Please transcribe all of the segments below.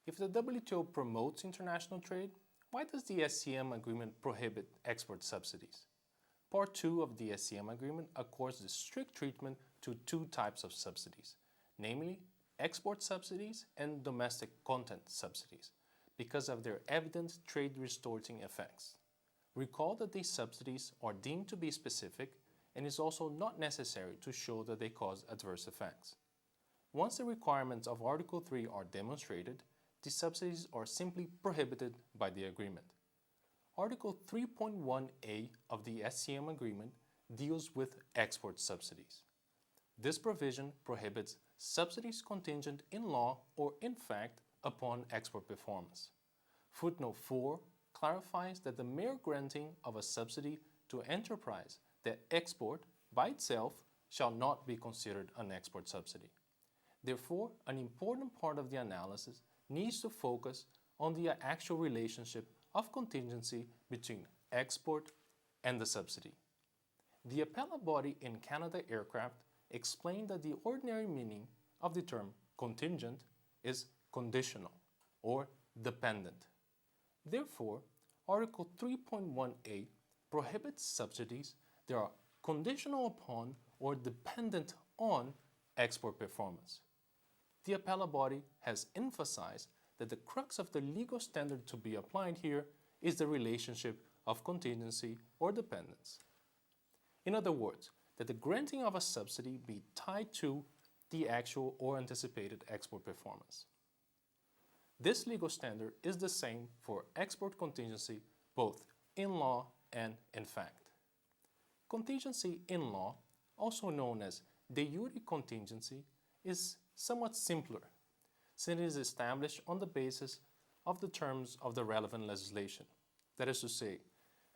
If the WTO promotes international trade, why does the SCM agreement prohibit export subsidies? Part 2 of the SCM agreement accords the strict treatment to two types of subsidies, namely export subsidies and domestic content subsidies, because of their evident trade restoring effects. Recall that these subsidies are deemed to be specific and is also not necessary to show that they cause adverse effects. Once the requirements of Article 3 are demonstrated, the subsidies are simply prohibited by the agreement. Article 3.1a of the SCM agreement deals with export subsidies. This provision prohibits subsidies contingent in law or in fact upon export performance. Footnote 4 clarifies that the mere granting of a subsidy to enterprise that export by itself shall not be considered an export subsidy. Therefore, an important part of the analysis needs to focus on the actual relationship of contingency between export and the subsidy. The appellate body in Canada Aircraft explained that the ordinary meaning of the term contingent is conditional or dependent. Therefore, Article 3.1a prohibits subsidies that are conditional upon or dependent on export performance. The appellate body has emphasized that the crux of the legal standard to be applied here is the relationship of contingency or dependence. In other words, that the granting of a subsidy be tied to the actual or anticipated export performance. This legal standard is the same for export contingency both in law and in fact. Contingency in law, also known as de jure contingency, is somewhat simpler, since it is established on the basis of the terms of the relevant legislation. That is to say,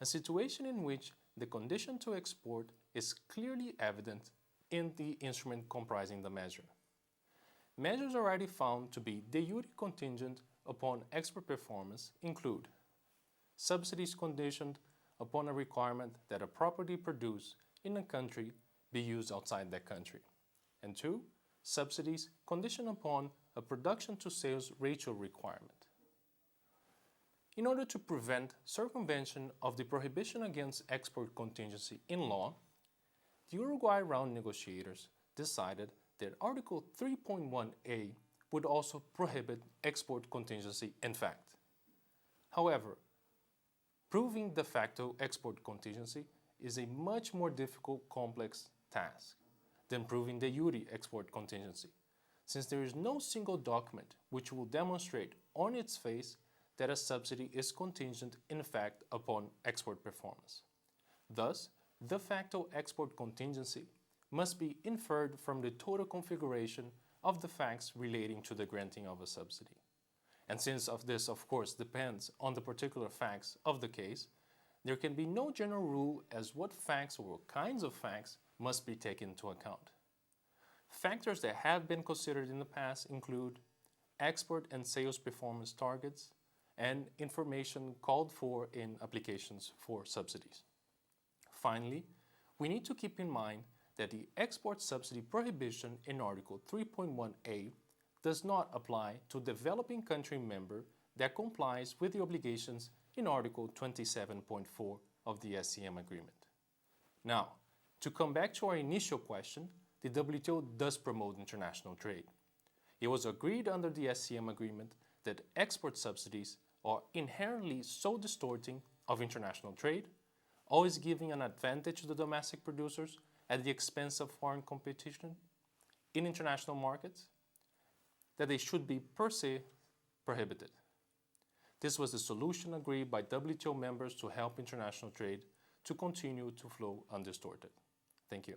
a situation in which the condition to export is clearly evident in the instrument comprising the measure. Measures already found to be de jure contingent upon export performance include subsidies conditioned upon a requirement that a property produced in a country be used outside that country, and 2, subsidies conditioned upon a production to sales ratio requirement. In order to prevent circumvention of the prohibition against export contingency in law, the Uruguay round negotiators decided that Article 3.1a would also prohibit export contingency in fact. However, proving de facto export contingency is a much more difficult, complex task than proving de jure export contingency, since there is no single document which will demonstrate on its face that a subsidy is contingent in fact upon export performance. Thus, de facto export contingency must be inferred from the total configuration of the facts relating to the granting of a subsidy. And since this of course depends on the particular facts of the case, there can be no general rule as what facts or what kinds of facts must be taken into account. Factors that have been considered in the past include export and sales performance targets and information called for in applications for subsidies. Finally, we need to keep in mind that the export subsidy prohibition in Article 3.1a does not apply to developing country member that complies with the obligations in Article 27.4 of the SCM agreement. Now, to come back to our initial question, the WTO does promote international trade. It was agreed under the SCM agreement that export subsidies are inherently so distorting of international trade, always giving an advantage to the domestic producers at the expense of foreign competition in international markets, that they should be per se prohibited. This was the solution agreed by WTO members to help international trade to continue to flow undistorted. Thank you.